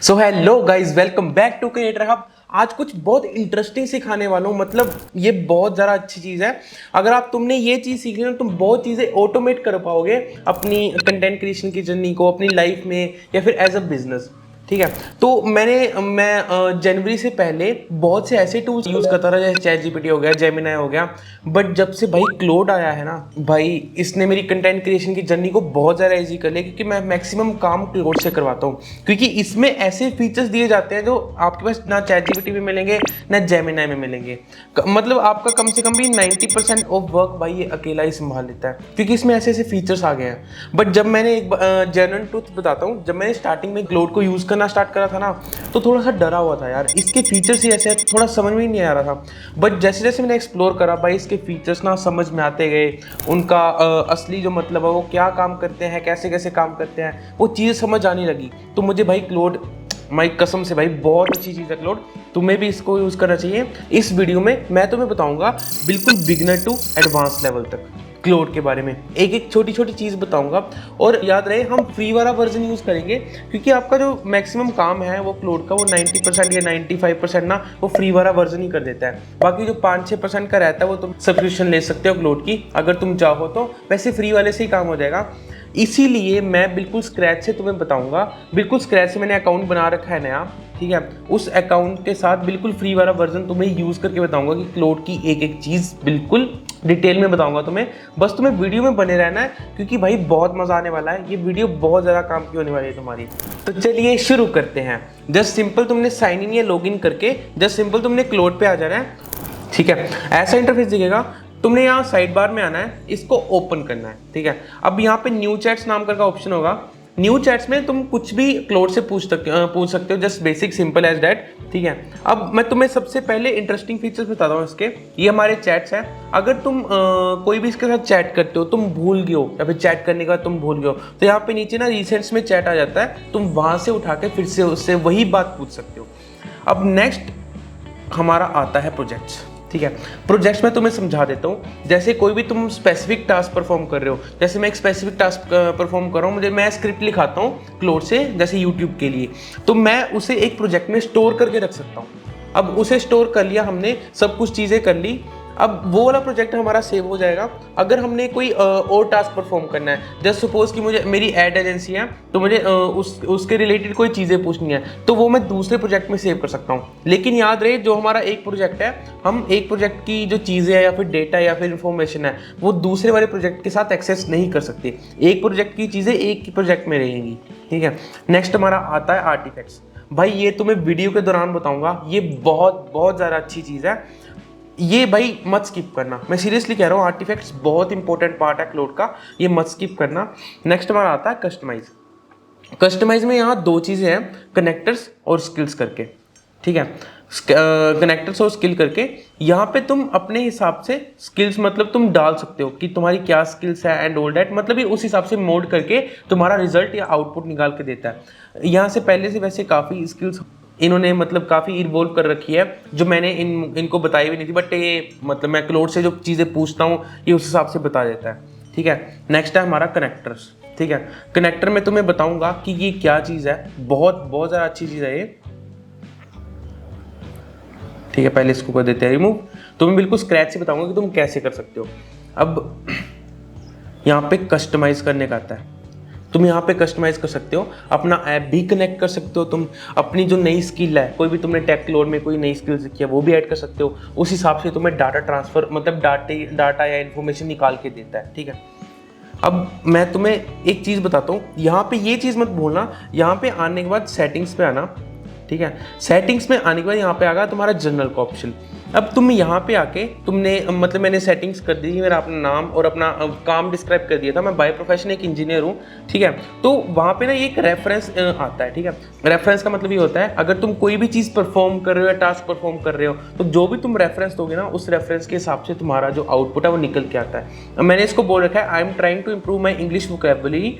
So hello guys, welcome back to creator hub. आज कुछ बहुत इंटरेस्टिंग सिखाने वाला हूँ। मतलब ये बहुत ज़्यादा अच्छी चीज़ है। अगर आप तुमने ये चीज़ सीख ली ना, तुम बहुत चीज़ें ऑटोमेट कर पाओगे अपनी कंटेंट क्रिएशन की जर्नी को, अपनी लाइफ में या फिर एज अ बिजनेस। ठीक है, तो मैं जनवरी से पहले बहुत से ऐसे टूल्स यूज़ करता था, जैसे चैट जीपीटी हो गया, जेमिनाई हो गया। बट जब से भाई क्लोड आया है ना भाई, इसने मेरी कंटेंट क्रिएशन की जर्नी को बहुत ज़्यादा ईजी कर लिया, क्योंकि मैं मैक्सिमम काम क्लोड से करवाता हूँ। क्योंकि इसमें ऐसे फीचर्स दिए जाते हैं जो आपके पास ना चैट जीपीटी में मिलेंगे ना जेमिनाई में मिलेंगे। मतलब आपका कम से कम भी 90% ऑफ वर्क भाई ये अकेला ही संभाल लेता है, क्योंकि इसमें ऐसे ऐसे फीचर्स आ गए हैं। बट जब मैंने एक जेन्युइन ट्रूथ बताता हूँ, जब मैंने स्टार्टिंग में क्लोड को यूज़ करना स्टार्ट करा था ना, तो थोड़ा सा डरा हुआ था यार। इसके फीचर्स ही ऐसे थोड़ा समझ में ही नहीं आ रहा था। बट जैसे जैसे मैंने एक्सप्लोर करा भाई, इसके फीचर्स ना समझ में आते गए। उनका असली जो मतलब है, वो क्या काम करते हैं, कैसे कैसे काम करते हैं, वो चीज़ समझ आने लगी। तो मुझे भाई क्लोड, माई कसम से भाई, बहुत अच्छी चीज़ है क्लोड। तुम्हें भी इसको यूज़ करना चाहिए। इस वीडियो में मैं तुम्हें बताऊंगा बिल्कुल बिगिनर टू एडवांस लेवल तक क्लोड के बारे में, एक एक छोटी छोटी चीज़ बताऊंगा। और याद रहे, हम फ्री वाला वर्जन यूज़ करेंगे, क्योंकि आपका जो मैक्सिमम काम है वो क्लोड का, वो 90% या 95% ना वो फ्री वाला वर्जन ही कर देता है। बाकी जो 5-6% का रहता है वो तुम सब्सक्रिप्शन ले सकते हो क्लोड की, अगर तुम चाहो तो। वैसे फ्री वाले से ही काम हो जाएगा। इसीलिए मैं बिल्कुल स्क्रैच से तुम्हें बताऊंगा। बिल्कुल स्क्रैच से मैंने अकाउंट बना रखा है नया, ठीक है। उस अकाउंट के साथ बिल्कुल फ्री वाला वर्जन तुम्हें यूज़ करके बताऊंगा कि क्लोड की एक एक चीज़ बिल्कुल डिटेल में बताऊंगा तुम्हें। बस तुम्हें वीडियो में बने रहना है, क्योंकि भाई बहुत मज़ा आने वाला है। ये वीडियो बहुत ज़्यादा काम की होने वाली है तुम्हारी। तो चलिए शुरू करते हैं। जस्ट सिंपल तुमने साइन इन या लॉग इन करके जस्ट सिंपल तुमने क्लोड पे आ जाना है, ठीक है। ऐसा इंटरफेस दिखेगा। तुमने यहाँ साइड बार में आना है, इसको ओपन करना है, ठीक है। अब यहाँ पे न्यू चैट्स नाम का ऑप्शन होगा। न्यू चैट्स में तुम कुछ भी क्लोड से पूछ सकते हो, just basic simple as that, ठीक है। अब मैं तुम्हें सबसे पहले इंटरेस्टिंग फीचर्स बताता हूँ इसके। ये हमारे चैट्स हैं। अगर तुम कोई भी इसके साथ चैट करते हो, तुम भूल गए हो या फिर चैट करने के बाद तुम भूल गए हो, तो यहाँ पे नीचे ना रिसेंट्स में चैट आ जाता है। तुम वहाँ से उठा के फिर से उससे वही बात पूछ सकते हो। अब नेक्स्ट हमारा आता है प्रोजेक्ट्स, ठीक है। प्रोजेक्ट्स में तुम्हें समझा देता हूँ। जैसे कोई भी तुम स्पेसिफिक टास्क परफॉर्म कर रहे हो, जैसे मैं एक स्पेसिफिक टास्क परफॉर्म कर रहा हूँ, मैं स्क्रिप्ट लिखाता हूँ क्लोड से, जैसे यूट्यूब के लिए, तो मैं उसे एक प्रोजेक्ट में स्टोर करके रख सकता हूँ। अब उसे स्टोर कर लिया हमने, सब कुछ चीज़ें कर ली। अब वो वाला प्रोजेक्ट हमारा सेव हो जाएगा। अगर हमने कोई और टास्क परफॉर्म करना है, जस्ट सपोज कि मुझे मेरी एड एजेंसी है, तो मुझे उसके रिलेटेड कोई चीज़ें पूछनी है, तो वो मैं दूसरे प्रोजेक्ट में सेव कर सकता हूँ। लेकिन याद रहे, जो हमारा एक प्रोजेक्ट है, हम एक प्रोजेक्ट की जो चीज़ें हैं या फिर डेटा या फिर इंफॉर्मेशन है, वो दूसरे वाले प्रोजेक्ट के साथ एक्सेस नहीं कर सकते। एक प्रोजेक्ट की चीज़ें एक ही प्रोजेक्ट में रहेंगी, ठीक है। नेक्स्ट हमारा आता है आर्टिफैक्ट्स। भाई ये तुम्हें वीडियो के दौरान बताऊंगा। ये बहुत बहुत ज़्यादा अच्छी चीज़ है। ये भाई मत स्किप करना, मैं सीरियसली कह रहा हूँ। आर्टिफैक्ट्स बहुत इंपॉर्टेंट पार्ट है क्लोड का, ये मत स्किप करना। नेक्स्ट हमारा आता है कस्टमाइज। कस्टमाइज में यहाँ दो चीज़ें हैं, कनेक्टर्स और स्किल्स करके, ठीक है। कनेक्टर्स और स्किल करके यहाँ पे तुम अपने हिसाब से स्किल्स मतलब तुम डाल सकते हो कि तुम्हारी क्या स्किल्स है एंड ऑल दैट। मतलब ये उस हिसाब से मोड करके तुम्हारा रिजल्ट या आउटपुट निकाल के देता है। यहाँ से पहले से वैसे काफ़ी स्किल्स इन्होंने मतलब काफ़ी इन्वॉल्व कर रखी है, जो मैंने इनको बताई भी नहीं थी। बट ये मतलब मैं क्लोड से जो चीज़ें पूछता हूँ, ये उस हिसाब से बता देता है, ठीक है। नेक्स्ट है हमारा कनेक्टर्स, ठीक है। कनेक्टर में तुम्हें बताऊंगा कि ये क्या चीज़ है। बहुत बहुत ज़्यादा अच्छी चीज़ है ये, ठीक है। पहले इसको कर देते हैं रिमूव। तुम्हें बिल्कुल स्क्रैच से बताऊंगा कि तुम कैसे कर सकते हो। अब यहाँ पे कस्टमाइज करने का आता है। तुम यहाँ पे कस्टमाइज कर सकते हो, अपना ऐप भी कनेक्ट कर सकते हो। तुम अपनी जो नई स्किल है, कोई भी तुमने टेक क्लोड में कोई नई स्किल सीखी है, वो भी ऐड कर सकते हो। उस हिसाब से तुम्हें डाटा ट्रांसफर मतलब डाटा या इन्फॉर्मेशन निकाल के देता है, ठीक है। अब मैं तुम्हें एक चीज़ बताता हूँ। यहाँ पे ये चीज़ मत भूलना, यहाँ पे आने के बाद सेटिंग्स पे आना, ठीक है। सेटिंग्स में आने के बाद यहाँ पे आ गया तुम्हारा जनरल का ऑप्शन। अब तुम यहाँ पे आके तुमने मतलब मैंने सेटिंग्स कर दी, मेरा अपना नाम और अपना काम डिस्क्राइब कर दिया था। मैं बाय प्रोफेशन एक इंजीनियर हूँ, ठीक है। तो वहाँ पे ना एक रेफरेंस आता है, ठीक है। रेफरेंस का मतलब ये होता है, अगर तुम कोई भी चीज़ परफॉर्म कर रहे हो या टास्क परफॉर्म कर रहे हो, तो जो भी तुम रेफरेंस दोगे ना, उस रेफरेंस के हिसाब से तुम्हारा जो आउटपुट है वो निकल के आता है। मैंने इसको बोल रखा है, I am trying to improve my English vocabulary.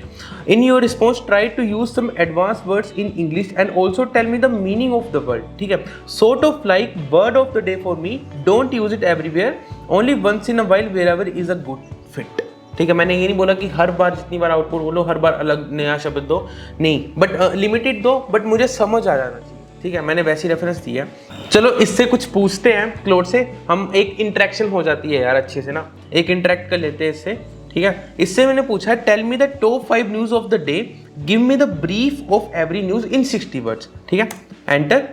In your response try to use some advance words in English and also tell me the meaning of the word, ठीक है। Sort of like word of the day for me, don't use it everywhere, only once in a while wherever is a good fit, ठीक है, मैंने ये नहीं बोला कि हर बार जितनी बार आउटपुट बोलो हर बार अलग नया शब्द दो, नहीं, बट लिमिटेड दो, बट मुझे समझ आ जाना चाहिए। ठीक है, मैंने वैसी रेफरेंस दी है। चलो इससे कुछ पूछते हैं क्लोड से, हम एक इंटरेक्शन हो जाती है यार अच्छे से ना, एक इंटरेक्ट कर लेते हैं इससे। ठीक है, इससे मैंने पूछा है tell me the top 5 news of the day, give me the brief of every news in 60 words. ठीक है, एंटर।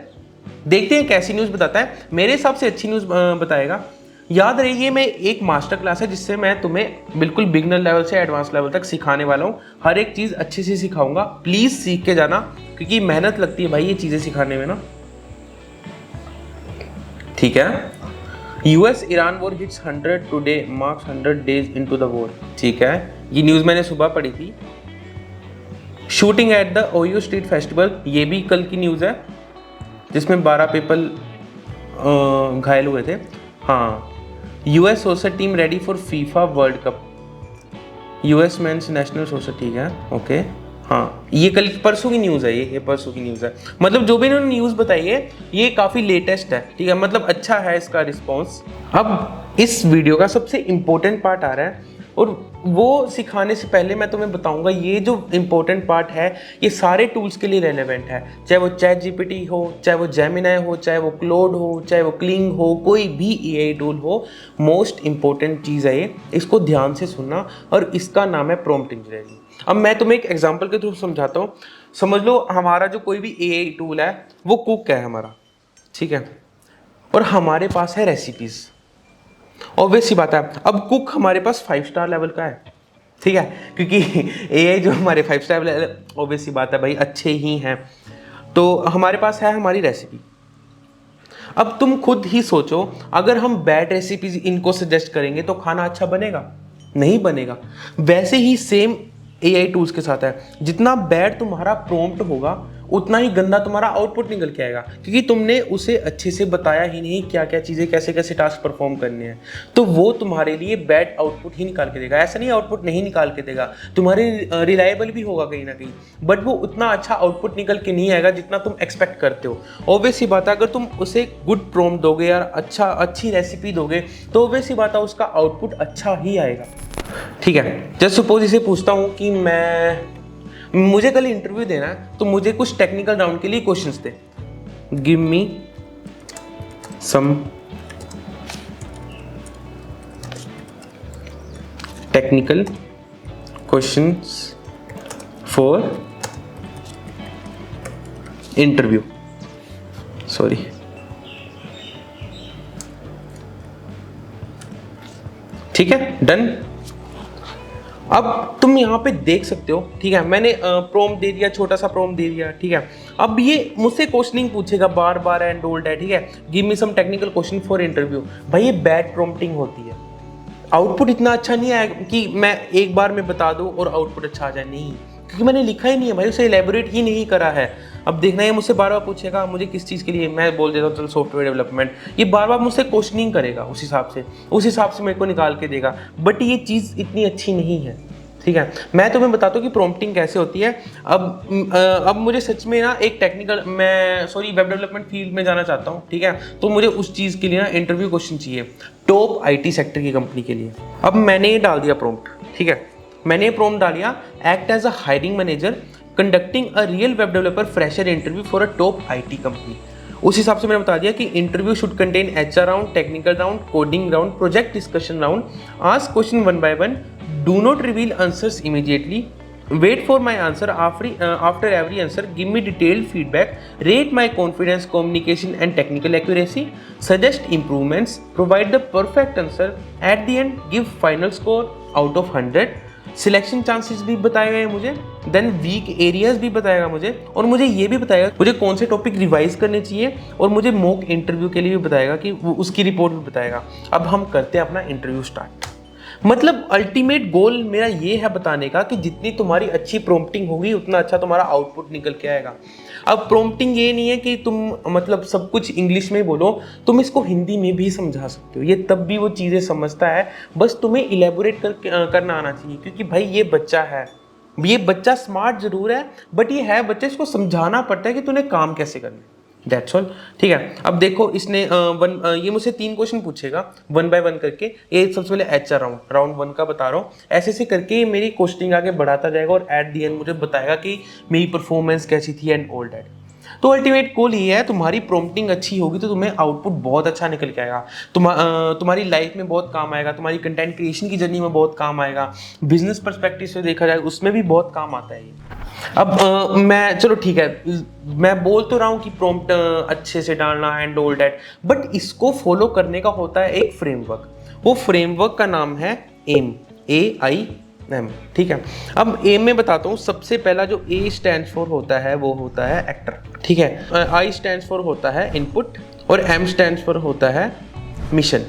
देखते हैं कैसी न्यूज बताता है। मेरे हिसाब से अच्छी न्यूज बताएगा। याद रहे ये मैं एक मास्टर क्लास है जिससे मैं तुम्हें बिल्कुल बिगनर लेवल से एडवांस लेवल तक सिखाने वाला हूँ। हर एक चीज़ अच्छे से सिखाऊंगा, प्लीज़ सीख के जाना, क्योंकि मेहनत लगती है भाई ये चीज़ें सिखाने में ना। ठीक है, US Iran war hits 100 today, marks 100 days into the war. ठीक है, ये न्यूज़ मैंने सुबह पढ़ी थी। Shooting at the OYO street festival, ये भी कल की न्यूज़ है, जिसमें 12 पीपल घायल हुए थे। हाँ, US soccer team ready for FIFA World Cup, US men's national soccer. ठीक है, ओके। हाँ, ये कल परसों की न्यूज़ है, ये परसों की न्यूज़ है। मतलब जो भी इन्होंने न्यूज़ बताई है ये काफ़ी लेटेस्ट है। ठीक है, मतलब अच्छा है इसका रिस्पॉन्स। अब इस वीडियो का सबसे इम्पोर्टेंट पार्ट आ रहा है, और वो सिखाने से पहले मैं तुम्हें बताऊंगा ये जो इम्पोर्टेंट पार्ट है ये सारे टूल्स के लिए रेलेवेंट है, चाहे वो चैट जीपीटी हो, चाहे वो जेमिनाई हो, चाहे वो क्लोड हो, चाहे वो क्लिंग हो, कोई भी एआई टूल हो। मोस्ट इम्पोर्टेंट चीज़ है ये, इसको ध्यान से सुनना, और इसका नाम है प्रॉम्प्ट इंजीनियरिंग। अब मैं तुम्हें एक एग्जाम्पल के थ्रू समझाता हूँ। समझ लो हमारा जो कोई भी एआई टूल है वो कुक है हमारा, ठीक है, और हमारे पास है रेसिपीज़। ऑब्वियस सी बात है, अब कुक हमारे पास 5 स्टार लेवल का है, ठीक है, क्योंकि एआई जो हमारे 5 स्टार लेवल, ऑब्वियस सी बात है भाई अच्छे ही हैं। तो हमारे पास है हमारी रेसिपी। अब तुम खुद ही सोचो, अगर हम बैड रेसिपीज इनको सजेस्ट करेंगे तो खाना अच्छा बनेगा? नहीं बनेगा। वैसे ही सेम एआई टूल्स के साथ है, जितना बैड तुम्हारा प्रॉम्प्ट होगा उतना ही गंदा तुम्हारा आउटपुट निकल के आएगा, क्योंकि तुमने उसे अच्छे से बताया ही नहीं क्या क्या चीज़ें, कैसे कैसे टास्क परफॉर्म करने हैं। तो वो तुम्हारे लिए बैड आउटपुट ही निकाल के देगा। ऐसा नहीं आउटपुट नहीं निकाल के देगा, तुम्हारे रिलायबल भी होगा कहीं ना कहीं, बट वो उतना अच्छा आउटपुट निकल के नहीं आएगा जितना तुम एक्सपेक्ट करते हो। ऑब्वियस सी बात है, अगर तुम उसे गुड प्रॉम्प्ट दोगे यार, अच्छी रेसिपी दोगे, तो ऑब्वियस सी बात है उसका आउटपुट अच्छा ही आएगा। ठीक है, जस्ट सपोज इसे पूछता हूँ कि मुझे कल इंटरव्यू देना है, तो मुझे कुछ टेक्निकल राउंड के लिए क्वेश्चंस दे। Give me some technical questions for interview. Sorry, ठीक है, डन। अब तुम यहाँ पे देख सकते हो, ठीक है, मैंने प्रॉम्प्ट दे दिया, छोटा सा प्रॉम्प्ट दे दिया, ठीक है। अब ये मुझसे क्वेश्चनिंग पूछेगा बार बार एंड ओल्ड है, ठीक है, give me some technical question for interview. भाई ये बैड प्रॉम्प्टिंग होती है, आउटपुट इतना अच्छा नहीं आएगा कि मैं एक बार में बता दूं और आउटपुट अच्छा आ जाए, नहीं, क्योंकि मैंने लिखा ही नहीं है भाई, उसे एलेबोरेट ही नहीं करा है। अब देखना है मुझसे बार बार पूछेगा मुझे किस चीज़ के लिए, मैं बोल देता हूँ चलो सॉफ्टवेयर डेवलपमेंट, ये बार बार मुझसे क्वेश्चनिंग करेगा, उस हिसाब से मेरे को निकाल के देगा, बट ये चीज़ इतनी अच्छी नहीं है। ठीक है, मैं तुम्हें बताता हूँ कि प्रॉम्प्टिंग कैसे होती है। अब मुझे सच में ना एक वेब डेवलपमेंट फील्ड में जाना चाहता हूँ, ठीक है, तो मुझे उस चीज़ के लिए ना इंटरव्यू क्वेश्चन चाहिए, टॉप आईटी सेक्टर की कंपनी के लिए। अब मैंने ये डाल दिया प्रॉम्प्ट, ठीक है, मैंने प्रॉम्प्ट डाल दिया, act as a hiring manager conducting a real web developer fresher interview for a top IT company. उस हिसाब से मैंने बता दिया कि interview should contain HR round, technical round, coding round, project discussion round, ask question one by one, do not reveal answers immediately, wait for my answer, after every answer give me detailed feedback, rate my confidence, communication and technical accuracy, suggest improvements, provide the perfect answer, at the end give final score out of 100। Selection chances भी बताए गए मुझे, then weak areas भी बताएगा मुझे, और मुझे ये भी बताएगा मुझे कौन से टॉपिक रिवाइज करने चाहिए, और मुझे मॉक इंटरव्यू के लिए भी बताएगा कि वो उसकी रिपोर्ट भी बताएगा। अब हम करते हैं अपना इंटरव्यू स्टार्ट। मतलब अल्टीमेट गोल मेरा ये है बताने का कि जितनी तुम्हारी अच्छी प्रॉम्प्टिंग होगी उतना अच्छा तुम्हारा आउटपुट निकल के आएगा। अब प्रॉम्प्टिंग ये नहीं है कि तुम मतलब सब कुछ इंग्लिश में बोलो, तुम इसको हिंदी में भी समझा सकते हो, ये तब भी वो चीज़ें समझता है, बस तुम्हें इलेबोरेट करना आना चाहिए। क्योंकि भाई ये बच्चा है, ये बच्चा स्मार्ट जरूर है, बट ये है बच्चा, इसको समझाना पड़ता है कि तूने काम कैसे करना है। That's all. ठीक है, अब देखो इसने ये मुझसे 3 क्वेश्चन पूछेगा 1 बाय 1 करके। ये सबसे पहले HR राउंड 1 का बता रहा हूँ, ऐसे ऐसे करके मेरी क्वेश्चनिंग आगे बढ़ाता जाएगा और एट दी एंड मुझे बताएगा कि मेरी परफॉर्मेंस कैसी थी एंड ऑल दैट। तो अल्टीमेट गोल ये है, तुम्हारी प्रॉम्प्टिंग अच्छी होगी तो तुम्हें आउटपुट बहुत अच्छा निकल के आएगा, तुम्हारी लाइफ में बहुत काम आएगा, तुम्हारी कंटेंट क्रिएशन की जर्नी में बहुत काम आएगा, बिजनेस पर्सपेक्टिव से देखा जाए उसमें भी बहुत काम आता है ये। अब मैं चलो ठीक है, मैं बोल तो रहा हूँ कि प्रॉम्प्ट अच्छे से डालना एंड ऑल दैट, बट इसको फॉलो करने का होता है एक फ्रेमवर्क। वो फ्रेमवर्क का नाम है एम, AIM। ठीक है, अब एम में बताता हूँ। सबसे पहला जो A स्टैंड्स फॉर होता है वो होता है एक्टर। ठीक है, I स्टैंड्स फॉर होता है इनपुट और M स्टैंड्स फॉर होता है मिशन।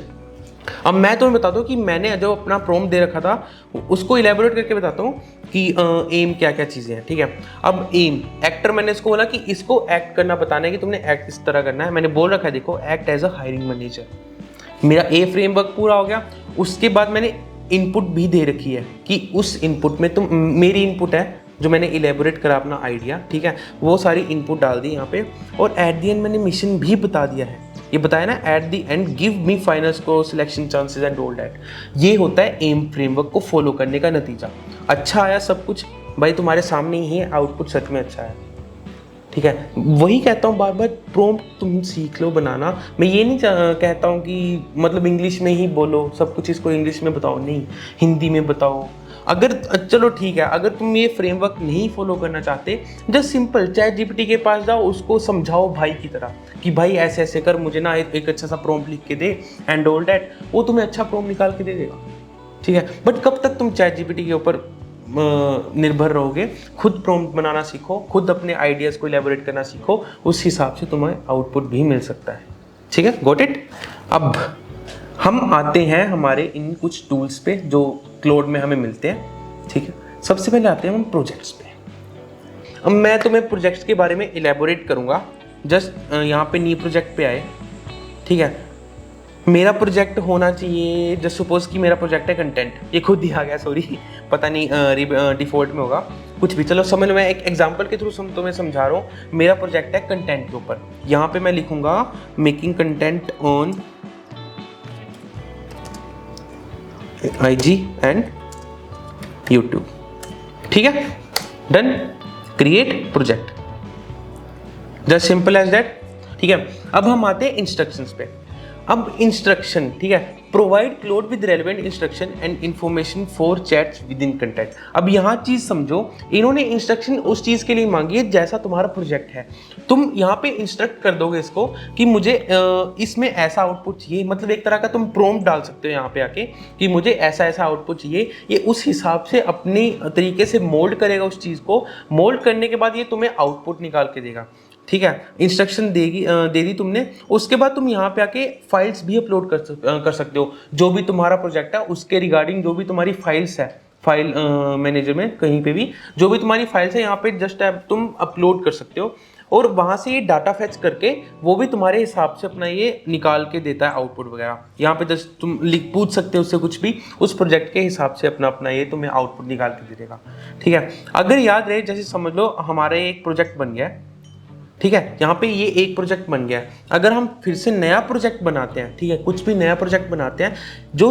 अब मैं तुम्हें बताता हूँ कि मैंने जो अपना प्रॉम्प्ट दे रखा था उसको इलेबोरेट करके बताता हूँ कि एम क्या क्या चीज़ें हैं। ठीक है, अब एम एक्टर, मैंने इसको बोला कि इसको एक्ट करना बताना है कि तुमने एक्ट इस तरह करना है। मैंने बोल रखा है देखो, act as a hiring manager. मेरा ए फ्रेमवर्क पूरा हो गया। उसके बाद मैंने इनपुट भी दे रखी है कि उस इनपुट में तुम, मेरी इनपुट है जो मैंने इलेबोरेट करा अपना आइडिया, ठीक है, वो सारी इनपुट डाल दी यहाँ पे। और एट दी एंड मैंने मिशन भी बता दिया है, ये बताया ना, at the and give me final score, selection chances and all that. ये होता है एम फ्रेमवर्क को फॉलो करने का नतीजा। अच्छा आया सब कुछ भाई, तुम्हारे सामने ही है, आउटपुट सच में अच्छा है। ठीक है, वही कहता हूँ बार बार, प्रॉम्प्ट तुम सीख लो बनाना। मैं ये नहीं कहता हूँ कि मतलब इंग्लिश में ही बोलो सब कुछ, इसको इंग्लिश में बताओ, नहीं, हिंदी में बताओ। अगर चलो ठीक है, अगर तुम ये फ्रेमवर्क नहीं फॉलो करना चाहते, जस्ट सिंपल ChatGPT के पास जाओ, उसको समझाओ भाई की तरह कि भाई ऐसे ऐसे कर, मुझे ना एक अच्छा सा प्रॉम्प्ट लिख के दे एंड ऑल दैट, वो तुम्हें अच्छा प्रॉम्प्ट निकाल के दे देगा। ठीक है, बट कब तक तुम ChatGPT के ऊपर निर्भर रहोगे? खुद प्रॉम्प्ट बनाना सीखो, खुद अपने आइडियाज़ को इलेबोरेट करना सीखो, उस हिसाब से तुम्हें आउटपुट भी मिल सकता है। ठीक है, गॉट इट। अब हम आते हैं हमारे इन कुछ टूल्स पे जो क्लाउड में हमें मिलते हैं। ठीक है, सबसे पहले आते हैं हम प्रोजेक्ट्स पे। अब मैं तुम्हें प्रोजेक्ट्स के बारे में इलेबोरेट करूँगा। जस्ट यहाँ पे न्यू प्रोजेक्ट पे आए। ठीक है, मेरा प्रोजेक्ट होना चाहिए, जस्ट सपोज कि मेरा प्रोजेक्ट है कंटेंट, ये खुद ही आ गया, सॉरी, पता नहीं डिफ़ॉल्ट में होगा कुछ भी, चलो समझ में, एक एग्जांपल के थ्रू तुम्हें समझा रहा हूँ। मेरा प्रोजेक्ट है कंटेंट के ऊपर, यहाँ पे मैं लिखूंगा making content on IG and YouTube। ठीक है, done, create project, just simple as that. ठीक है, अब हम आते हैं इंस्ट्रक्शंस पे। अब इंस्ट्रक्शन, ठीक है, provide cloud with relevant instruction and information for chats with in content. अब यहाँ चीज़ समझो, इन्होंने इंस्ट्रक्शन उस चीज़ के लिए मांगी है जैसा तुम्हारा प्रोजेक्ट है। तुम यहाँ पे इंस्ट्रक्ट कर दोगे इसको कि मुझे इसमें ऐसा आउटपुट चाहिए, मतलब एक तरह का तुम प्रॉम्प्ट डाल सकते हो यहाँ पे आके कि मुझे ऐसा ऐसा आउटपुट चाहिए। ये उस हिसाब से अपनी तरीके से मोल्ड करेगा उस चीज़ को। मोल्ड करने के बाद ये तुम्हें आउटपुट निकाल के देगा। ठीक है, इंस्ट्रक्शन दे दी तुमने, उसके बाद तुम यहाँ पे आके फाइल्स भी अपलोड कर सकते हो। जो भी तुम्हारा प्रोजेक्ट है उसके रिगार्डिंग जो भी तुम्हारी फाइल्स है, फाइल मैनेजर में कहीं पे भी जो भी तुम्हारी फाइल्स है, यहाँ पे जस्ट तुम अपलोड कर सकते हो और वहाँ से ये डाटा फेच करके वो भी तुम्हारे हिसाब से अपना ये निकाल के देता है आउटपुट वगैरह। यहाँ पे जस्ट तुम पूछ सकते हो उससे कुछ भी, उस प्रोजेक्ट के हिसाब से अपना ये तुम्हें आउटपुट निकाल के दे देगा। ठीक है, अगर याद रहे, जैसे समझ लो हमारा एक प्रोजेक्ट बन गया है। ठीक है, यहाँ पे ये एक प्रोजेक्ट बन गया है। अगर हम फिर से नया प्रोजेक्ट बनाते हैं, ठीक है, कुछ भी नया प्रोजेक्ट बनाते हैं, जो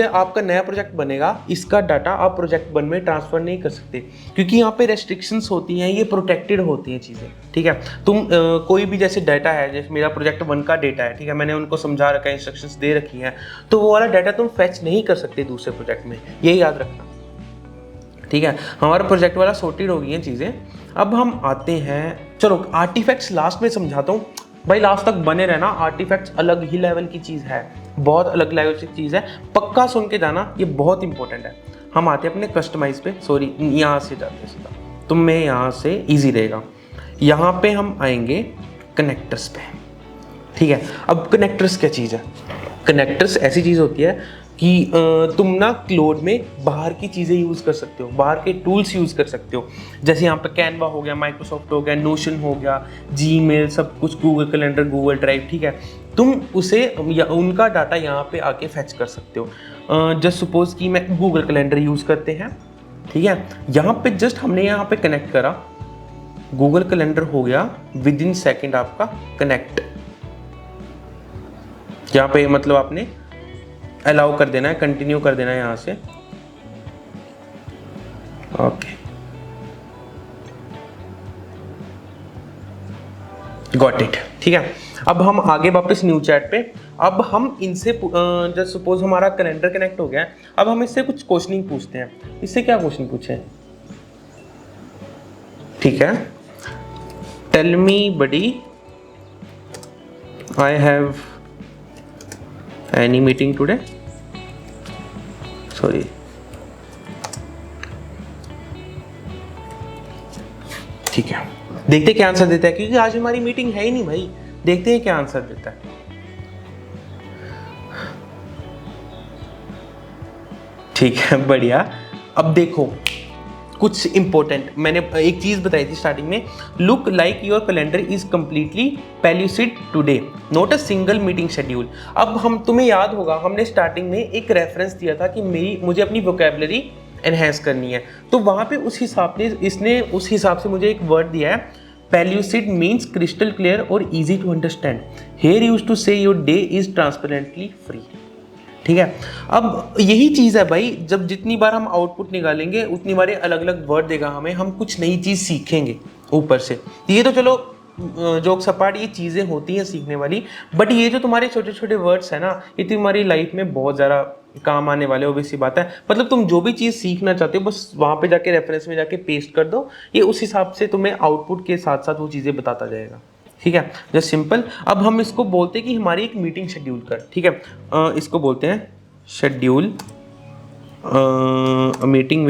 आपका नया प्रोजेक्ट बनेगा, इसका डाटा आप प्रोजेक्ट 1 में ट्रांसफर नहीं कर सकते क्योंकि यहाँ पे रेस्ट्रिक्शंस होती हैं, ये प्रोटेक्टेड होती हैं चीज़ें। ठीक है, तुम कोई भी जैसे डाटा है, जैसे मेरा प्रोजेक्ट 1 का डाटा है, ठीक है, मैंने उनको समझा रखा है, इंस्ट्रक्शंस दे रखी हैं, तो वो वाला डाटा तुम फेच नहीं कर सकते दूसरे प्रोजेक्ट में, ये याद रखना। ठीक है, हमारा प्रोजेक्ट वाला सॉर्टेड हो गई हैं चीज़ें। अब हम आते हैं, चलो आर्टिफैक्ट्स लास्ट में समझाता हूँ भाई, लास्ट तक बने रहना। आर्टिफैक्ट्स अलग ही लेवल की चीज़ है, बहुत अलग लेवल की चीज़ है, पक्का सुन के जाना, ये बहुत इंपॉर्टेंट है। हम आते हैं अपने कस्टमाइज पे, सॉरी यहाँ से जाते हैं सीधा, तो मैं यहाँ से ईजी रहेगा। यहाँ पे हम आएंगे कनेक्टर्स पे। ठीक है, अब कनेक्टर्स क्या चीज़ है? कनेक्टर्स ऐसी चीज़ होती है कि तुम ना क्लाउड में बाहर की चीज़ें यूज़ कर सकते हो, बाहर के टूल्स यूज़ कर सकते हो। जैसे यहाँ पे कैनवा हो गया, माइक्रोसॉफ्ट हो गया, नोशन हो गया, जीमेल, सब कुछ, गूगल कैलेंडर, गूगल ड्राइव। ठीक है, तुम उसे उनका डाटा यहाँ पे आके फेच कर सकते हो। जस्ट सपोज कि मैं गूगल कैलेंडर यूज़ करते हैं। ठीक है, यहाँ पे जस्ट हमने यहाँ पे कनेक्ट करा, गूगल कैलेंडर हो गया विद इन सेकेंड आपका कनेक्ट। यहाँ पे मतलब आपने अलाउ कर देना है, कंटिन्यू कर देना है यहाँ से। Okay, got it. ठीक है, अब हम आगे वापस न्यू चैट पे। अब हम इनसे जस्ट सपोज हमारा कैलेंडर कनेक्ट हो गया है, अब हम इससे कुछ क्वेश्चनिंग पूछते हैं। इससे क्या क्वेश्चन पूछे? ठीक है, tell me buddy I have any meeting today, sorry, ठीक है, देखते क्या आंसर देता है, क्योंकि आज हमारी मीटिंग है ही नहीं भाई। देखते हैं क्या आंसर देता है। ठीक है, बढ़िया। अब देखो कुछ इंपॉर्टेंट, मैंने एक चीज बताई थी स्टार्टिंग में, look like your calendar is completely pellucid today, not a single meeting schedule. अब हम, तुम्हें याद होगा हमने स्टार्टिंग में एक रेफरेंस दिया था कि मुझे अपनी वोकैबुलरी एनहेंस करनी है, तो वहां पे उस हिसाब से इसने उस हिसाब से मुझे एक वर्ड दिया है, पेल्यूसिड मीन्स क्रिस्टल क्लियर और easy to understand. Here used to say your day is transparently free. ठीक है, अब यही चीज़ है भाई, जब जितनी बार हम आउटपुट निकालेंगे उतनी बार अलग अलग वर्ड देगा हमें, हम कुछ नई चीज़ सीखेंगे ऊपर से। ये तो चलो जोक सपाट ये चीज़ें होती हैं सीखने वाली, बट ये जो तुम्हारे छोटे छोटे वर्ड्स है ना, ये तुम्हारी लाइफ में बहुत ज़्यादा काम आने वाले, ऑब्वियस बात है। मतलब तुम जो भी चीज़ सीखना चाहते हो बस वहाँ पे जाके रेफरेंस में जाके पेस्ट कर दो, ये उस हिसाब से तुम्हें आउटपुट के साथ साथ वो चीज़ें बताता जाएगा। ठीक है, जस्ट सिंपल। अब हम इसको बोलते हैं कि हमारी एक मीटिंग शेड्यूल कर। ठीक है, इसको बोलते हैं schedule meeting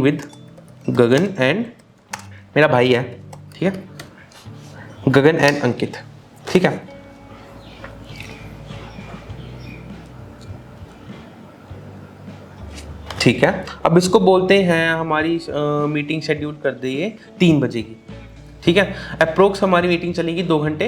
with Gagan and, मेरा भाई है, ठीक है, गगन एंड अंकित। ठीक है, ठीक है, अब इसको बोलते हैं हमारी मीटिंग शेड्यूल कर दिए 3 बजे की। ठीक है, अप्रोक्स हमारी मीटिंग चलेगी 2 घंटे।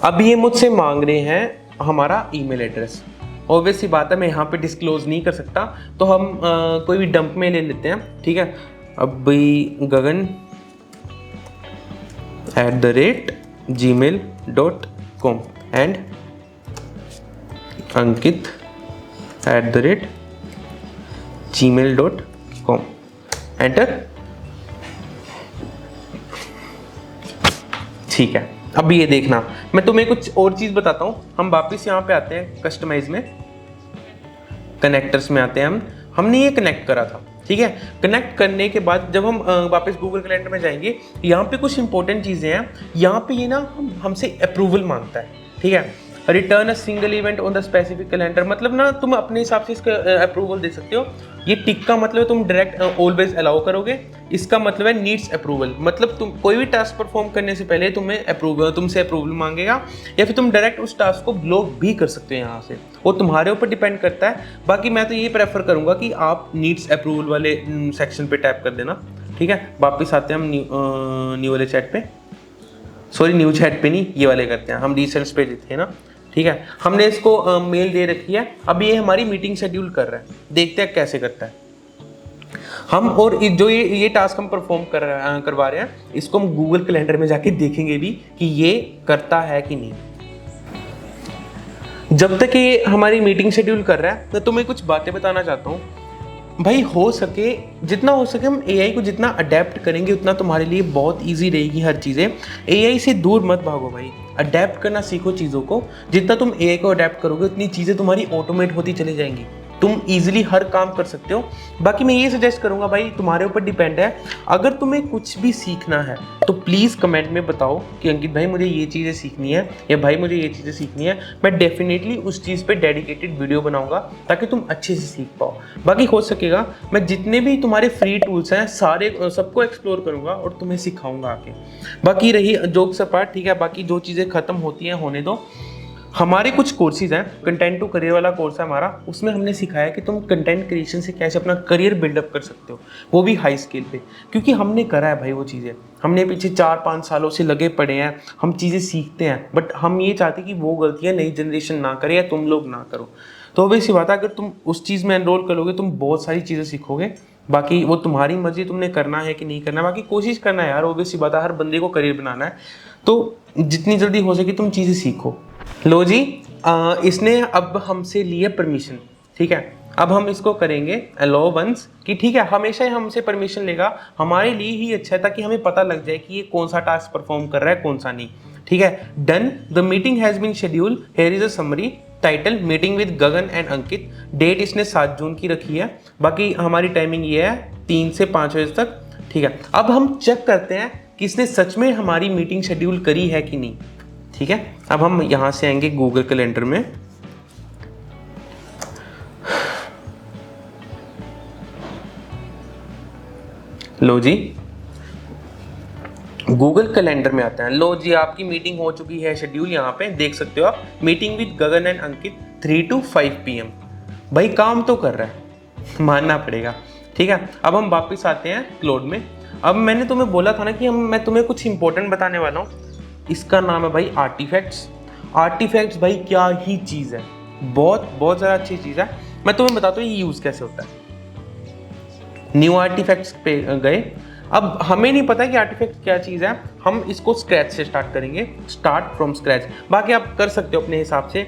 अब ये मुझसे मांग रहे हैं हमारा ईमेल एड्रेस। ऑब्वियस सी बात है, मैं यहाँ पे डिस्क्लोज नहीं कर सकता, तो हम कोई भी डंप में ले लेते हैं। ठीक है, अब गगन @gmail.com and Ankit @gmail.com, enter. ठीक है, अब ये देखना, मैं तुम्हें कुछ और चीज़ बताता हूँ। हम वापस यहाँ पे आते हैं कस्टमाइज में, कनेक्टर्स में आते हैं। हमने ये कनेक्ट करा था। ठीक है, कनेक्ट करने के बाद जब हम वापस गूगल कैलेंडर में जाएंगे, यहाँ पे कुछ इंपॉर्टेंट चीज़ें हैं। यहाँ पे ये ना हमसे अप्रूवल मांगता है। ठीक है, return a single event on the specific calendar, मतलब ना तुम अपने हिसाब से इसका अप्रूवल दे सकते हो। ये टिक का मतलब तुम डायरेक्ट ऑलवेज अलाउ करोगे, इसका मतलब है नीड्स अप्रूवल, मतलब तुम कोई भी टास्क परफॉर्म करने से पहले तुमसे अप्रूवल मांगेगा, या फिर तुम डायरेक्ट उस टास्क को ब्लॉक भी कर सकते हो यहाँ से, वो तुम्हारे ऊपर डिपेंड करता है। बाकी मैं तो ये प्रेफर करूँगा कि आप नीड्स अप्रूवल वाले सेक्शन पे टैप कर देना। ठीक है, वापस आते हैं हम न्यू वाले चैट पे, सॉरी न्यू चैट पे नहीं, ये वाले करते हैं हम, रिसेंट्स पे थे ना। ठीक है, हमने इसको मेल दे रखी है। अब ये हमारी मीटिंग शेड्यूल कर रहा है, देखते हैं कैसे करता है हम। और जो ये टास्क हम परफॉर्म करवा रहे हैं, इसको हम गूगल कैलेंडर में जाके देखेंगे भी कि ये करता है कि नहीं। जब तक ये हमारी मीटिंग शेड्यूल कर रहा है, तो तुम्हें कुछ बातें बताना चाहता हूँ भाई। जितना हो सके हम एआई को जितना अडेप्ट करेंगे उतना तुम्हारे लिए बहुत इजी रहेगी हर चीज़ें। एआई से दूर मत भागो भाई, अडेप्ट करना सीखो चीज़ों को। जितना तुम एआई को अडेप्ट करोगे उतनी चीज़ें तुम्हारी ऑटोमेट होती चली जाएंगी, तुम इजीली हर काम कर सकते हो। बाकी मैं ये सजेस्ट करूंगा भाई, तुम्हारे ऊपर डिपेंड है। अगर तुम्हें कुछ भी सीखना है तो प्लीज़ कमेंट में बताओ कि अंकित भाई मुझे ये चीज़ें सीखनी है, या भाई मुझे ये चीज़ें सीखनी है। मैं डेफिनेटली उस चीज़ पे डेडिकेटेड वीडियो बनाऊंगा ताकि तुम अच्छे से सीख पाओ। बाकी हो सकेगा मैं जितने भी तुम्हारे फ्री टूल्स हैं सारे सबको एक्सप्लोर करूँगा और तुम्हें सिखाऊंगा आके। बाकी रही जोक्स अपार्ट, ठीक है, बाकी जो चीज़ें ख़त्म होती हैं होने दो। हमारे कुछ कोर्सेज हैं, कंटेंट टू करियर वाला कोर्स है हमारा, उसमें हमने सिखाया कि तुम कंटेंट क्रिएशन से कैसे अपना करियर बिल्डअप कर सकते हो, वो भी हाई स्केल पे। क्योंकि हमने करा है भाई वो चीज़ें, हमने पीछे 4-5 सालों से लगे पड़े हैं, हम चीज़ें सीखते हैं, बट हम ये चाहते कि वो गलतियाँ नई जनरेशन ना करे या तुम लोग ना करो। तो वैसी बात है, अगर तुम उस चीज़ में एनरोल करोगे तुम बहुत सारी चीज़ें सीखोगे। बाकी वो तुम्हारी मर्जी, तुमने करना है कि नहीं करना, बाकी कोशिश करना है यार, ऑब्वियस सी बात है, हर बंदे को करियर बनाना है, तो जितनी जल्दी हो सके तुम चीज़ें सीखो। लो जी, इसने अब हमसे लिए परमिशन, ठीक है। अब हम इसको करेंगे अलो वंस कि ठीक है, हमेशा ही हमसे परमिशन लेगा, हमारे लिए ही अच्छा है, ताकि हमें पता लग जाए कि ये कौन सा टास्क परफॉर्म कर रहा है कौन सा नहीं, ठीक है। Done, the meeting has been schedule, here is a summary, title meeting with Gagan and Ankit, date इसने 7 जून की रखी है, बाकी हमारी टाइमिंग ये है 3 से 5 बजे तक, ठीक है। अब हम चेक करते हैं कि इसने सच में हमारी मीटिंग शेड्यूल करी है कि नहीं, ठीक है। अब हम यहां से आएंगे गूगल कैलेंडर में, लो जी गूगल कैलेंडर में आते हैं। लो जी, आपकी मीटिंग हो चुकी है शेड्यूल, यहाँ पे देख सकते हो आप, meeting with Gagan and Ankit 3 to 5 PM। भाई काम तो कर रहा है, मानना पड़ेगा, ठीक है। अब हम वापस आते हैं क्लाउड में। अब मैंने तुम्हें बोला था ना कि मैं तुम्हें कुछ इंपॉर्टेंट बताने वाला हूँ, इसका नाम है भाई आर्टिफैक्ट्स। आर्टिफैक्ट्स भाई क्या ही चीज़ है, बहुत बहुत ज़्यादा अच्छी चीज़ है। मैं तुम्हें बताता हूँ ये यूज़ कैसे होता है। न्यू आर्टिफैक्ट्स पे गए, अब हमें नहीं पता कि आर्टिफैक्ट क्या चीज़ है, हम इसको स्क्रैच से स्टार्ट करेंगे, स्टार्ट फ्रॉम स्क्रैच। बाकी आप कर सकते हो अपने हिसाब से।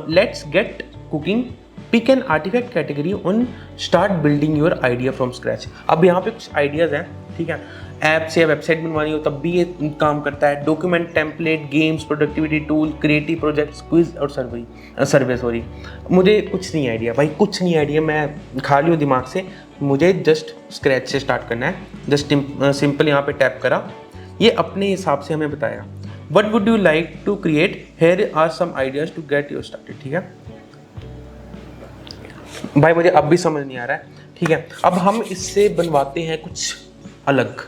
Let's get cooking, pick an artifact category on, start building your idea from scratch. अब यहाँ पे कुछ आइडियाज़ हैं, ठीक है। ऐप से वेबसाइट बनवानी हो तब भी ये काम करता है, document, template, games, productivity tool, creative projects, quiz और सर्वे। मुझे कुछ नहीं आइडिया भाई, कुछ नहीं आइडिया, मैं खाली हूँ दिमाग से, मुझे जस्ट स्क्रैच से स्टार्ट करना है। जस्ट सिंपल यहाँ पे टैप करा, ये अपने हिसाब से हमें बताएगा। What would you like to create, here are some ideas to get you started, ठीक है। भाई मुझे अब भी समझ नहीं आ रहा है, ठीक है। अब हम इससे बनवाते हैं कुछ अलग,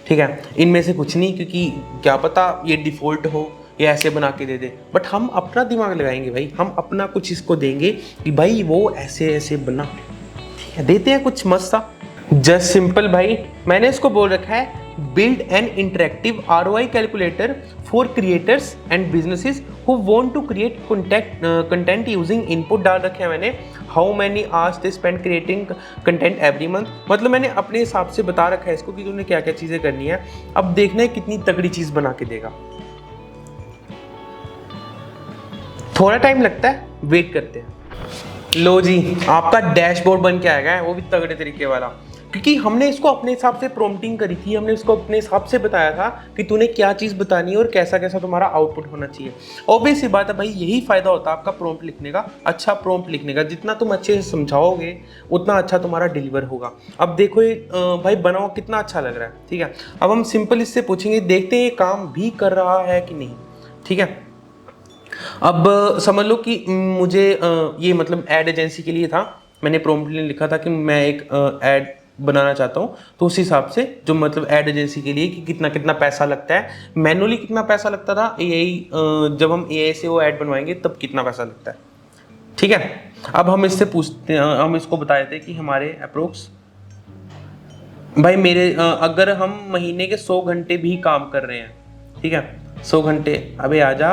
ठीक है। इनमें से कुछ नहीं, क्योंकि क्या पता ये डिफ़ॉल्ट हो, ये ऐसे बना के दे दे, बट हम अपना दिमाग लगाएंगे भाई, हम अपना कुछ इसको देंगे कि भाई वो ऐसे ऐसे बना, ठीक है। देते हैं कुछ मस्त सा, जस्ट सिंपल भाई। मैंने इसको बोल रखा है build an interactive ROI calculator for creators and businesses who want to create content using input डाल रखे हैं मैंने, how many hours they spend creating content every month. मतलब मैंने अपने हिसाब से बता रखा है इसको कि तुमने क्या क्या चीज़ें करनी है। अब देखना है कितनी तगड़ी चीज़ बना के देगा। थोड़ा टाइम लगता है, वेट करते हैं। लो जी, आपका डैशबोर्ड बन के आएगा, वो भी तगड़े तरीके वाला, क्योंकि हमने इसको अपने हिसाब से प्रॉम्प्टिंग करी थी, हमने इसको अपने हिसाब से बताया था कि तूने क्या चीज़ बतानी है और कैसा कैसा तुम्हारा आउटपुट होना चाहिए। ऑब्वियस सी बात है भाई, यही फ़ायदा होता है आपका प्रॉम्प्ट लिखने का, अच्छा प्रॉम्प्ट लिखने का। जितना तुम अच्छे से समझाओगे उतना अच्छा तुम्हारा डिलीवर होगा। अब देखो ये भाई बनाओ कितना अच्छा लग रहा है, ठीक है। अब हम सिंपल इससे पूछेंगे, देखते हैं ये काम भी कर रहा है कि नहीं, ठीक है। अब समझ लो कि मुझे ये मतलब एड एजेंसी के लिए था, मैंने प्रॉम्प्ट लिखा था कि मैं एक एड बनाना चाहता हूँ, तो उस हिसाब से जो मतलब एड एजेंसी के लिए कि कितना कितना पैसा लगता है, मैनुअली कितना पैसा लगता था, AI जब हम AI से वो ऐड बनवाएंगे तब कितना पैसा लगता है, ठीक है। अब हम इससे पूछते हैं, हम इसको बता देते हैं कि हमारे अप्रोक्स भाई मेरे अगर हम महीने के 100 घंटे भी काम कर रहे हैं, ठीक है, 100 घंटे, अबे आजा,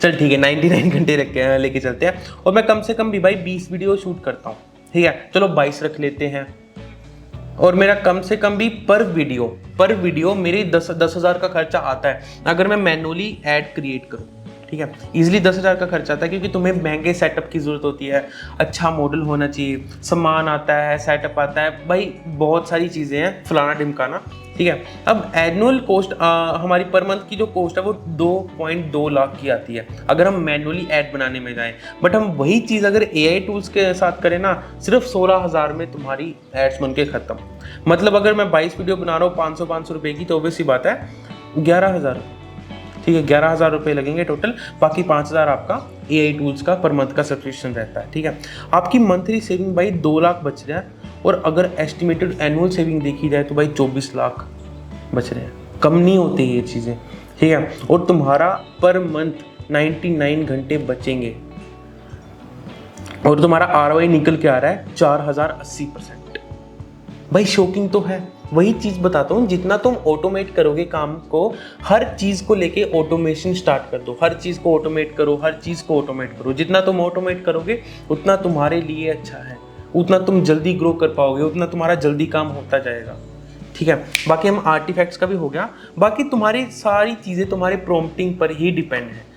चल ठीक है 99 घंटे रख के लेके चलते हैं, और मैं कम से कम भी भाई 20 वीडियो शूट करता हूँ, ठीक है, चलो 22 रख लेते हैं, और मेरा कम से कम भी पर वीडियो मेरे 10,000 का खर्चा आता है अगर मैं मैनुअली ऐड क्रिएट करूँ, ठीक है। इजीली 10,000 का खर्चा आता है, क्योंकि तुम्हें महंगे सेटअप की ज़रूरत होती है, अच्छा मॉडल होना चाहिए, सामान आता है, सेटअप आता है, भाई बहुत सारी चीज़ें हैं, फलाना ढिमकाना, ठीक है। अब एनुअल कॉस्ट हमारी पर मंथ की जो कॉस्ट है वो 2.2 लाख की आती है अगर हम मैनुअली ऐड बनाने में जाएं, बट हम वही चीज़ अगर AI टूल्स के साथ करें ना, सिर्फ 16,000 में तुम्हारी एड्स बन के ख़त्म। मतलब अगर मैं 22 वीडियो बना रहा हूँ 500 रुपये की, तो ऑब्वियस बात है 11,000, ठीक है, 11,000 रुपये लगेंगे टोटल, बाकी 5,000 आपका AI टूल्स का पर मंथ का सब्सक्रिप्शन रहता है, ठीक है। आपकी मंथली सेविंग भाई 2 लाख बच रहा है, और अगर एस्टिमेटेड एनुअल सेविंग देखी जाए तो भाई 24 लाख बच रहे हैं। कम नहीं होती ये चीज़ें, ठीक है। और तुम्हारा पर मंथ 99 घंटे बचेंगे और तुम्हारा ROI निकल के आ रहा है 4080%। भाई शॉकिंग तो है। वही चीज बताता हूँ, जितना तुम ऑटोमेट करोगे काम को, हर चीज को लेके ऑटोमेशन स्टार्ट कर दो, हर चीज को ऑटोमेट करो, हर चीज को ऑटोमेट करो। जितना तुम ऑटोमेट करोगे उतना तुम्हारे लिए अच्छा है, उतना तुम जल्दी ग्रो कर पाओगे, उतना तुम्हारा जल्दी काम होता जाएगा। ठीक है, बाकी हम आर्टिफैक्ट्स का भी हो गया। बाकी तुम्हारी सारी चीजें तुम्हारे प्रॉम्प्टिंग पर ही डिपेंड है।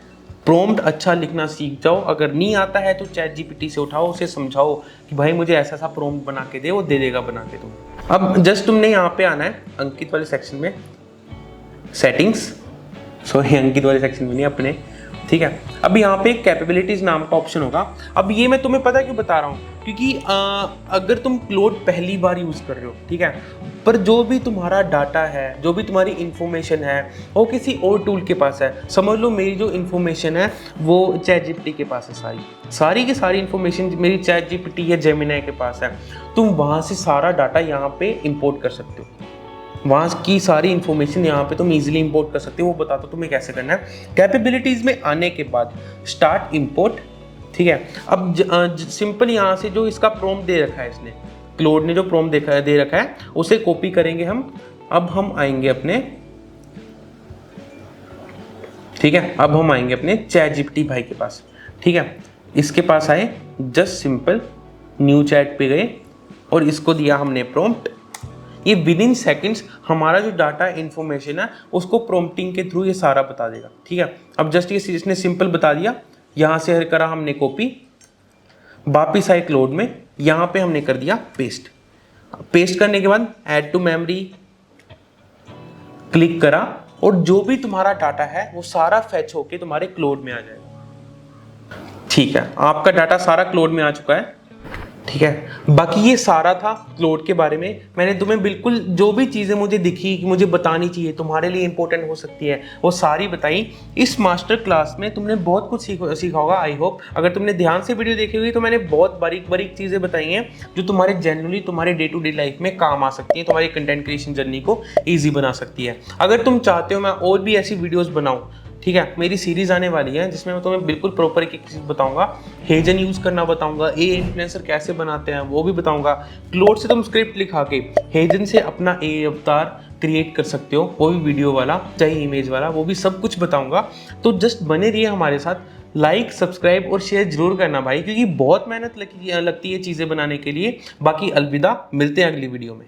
प्रॉम्प्ट अच्छा लिखना सीख जाओ। अगर नहीं आता है तो चैट जीपीटी से उठाओ, उसे समझाओ कि भाई मुझे ऐसा सा प्रॉम्प्ट बना के दे, वो दे देगा बना के तुम। अब जस्ट तुमने यहाँ पे आना है अंकित वाले सेक्शन में, सेटिंग्स, सॉरी अंकित वाले सेक्शन में नहीं अपने, ठीक है। अब यहाँ पे कैपेबिलिटीज नाम का ऑप्शन होगा। अब ये मैं तुम्हें पता क्यों बता रहा हूँ, क्योंकि अगर तुम क्लोड पहली बार यूज कर रहे हो, ठीक है, पर जो भी तुम्हारा डाटा है, जो भी तुम्हारी इन्फॉर्मेशन है, वो किसी और टूल के पास है। समझ लो मेरी जो इन्फॉर्मेशन है वो चैट जीपीटी के पास है, सारी की सारी इन्फॉर्मेशन मेरी चैट जीपीटी या जेमिनी के पास है। तुम वहाँ से सारा डाटा यहाँ पे इंपोर्ट कर सकते हो, वहाँ की सारी इन्फॉर्मेशन यहाँ पे तुम इजीली इंपोर्ट कर सकते हो। वो बताता हूँ तुम्हें कैसे करना है। कैपेबिलिटीज में आने के बाद स्टार्ट इंपोर्ट, ठीक है। अब सिंपल यहाँ से जो इसका प्रॉम्प्ट दे रखा है, इसने क्लोड ने जो प्रॉम्प्ट दे रखा है उसे कॉपी करेंगे हम। अब हम आएंगे अपने, ठीक है, अब हम आएंगे अपने चैट जीपीटी भाई के पास, ठीक है। इसके पास आए, जस्ट सिंपल न्यू चैट पे गए और इसको दिया हमने प्रॉम्प्ट। ये विद इन सेकेंड्स हमारा जो डाटा इन्फॉर्मेशन है उसको प्रॉम्प्टिंग के थ्रू ये सारा बता देगा, ठीक है। अब जस्ट ये इसने सिंपल बता दिया, यहाँ से करा हमने कॉपी, वापिस आए क्लोड में, यहाँ पे हमने कर दिया पेस्ट। पेस्ट करने के बाद ऐड टू मेमोरी क्लिक करा और जो भी तुम्हारा डाटा है वो सारा फैच होके तुम्हारे क्लोड में आ जाएगा, ठीक है। आपका डाटा सारा क्लोड में आ चुका है, ठीक है। बाकी ये सारा था क्लोड के बारे में। मैंने तुम्हें बिल्कुल जो भी चीज़ें मुझे दिखी कि मुझे बतानी चाहिए, तुम्हारे लिए इंपॉर्टेंट हो सकती है, वो सारी बताई। इस मास्टर क्लास में तुमने बहुत कुछ सीखा होगा, आई होप। अगर तुमने ध्यान से वीडियो देखी हुई तो मैंने बहुत बारीक बारीक चीज़ें बताई हैं जो तुम्हारे जनरली तुम्हारे डे टू डे लाइफ में काम आ सकती है, तुम्हारी कंटेंट क्रिएशन जर्नी को ईजी बना सकती है। अगर तुम चाहते हो मैं और भी ऐसी वीडियोज़ बनाऊँ, ठीक है, मेरी सीरीज आने वाली है जिसमें मैं तुम्हें बिल्कुल प्रॉपर एक चीज़ बताऊंगा। हेजन यूज़ करना बताऊंगा, ए इन्फ्लुएंसर कैसे बनाते हैं वो भी बताऊंगा। क्लोड से तुम स्क्रिप्ट लिखा के हेजन से अपना ए अवतार क्रिएट कर सकते हो, वो भी वीडियो वाला चाहे इमेज वाला, वो भी सब कुछ बताऊंगा। तो जस्ट बने रहिए हमारे साथ, लाइक सब्सक्राइब और शेयर जरूर करना भाई, क्योंकि बहुत मेहनत लगती है चीज़ें बनाने के लिए। बाकी अलविदा, मिलते हैं अगली वीडियो में।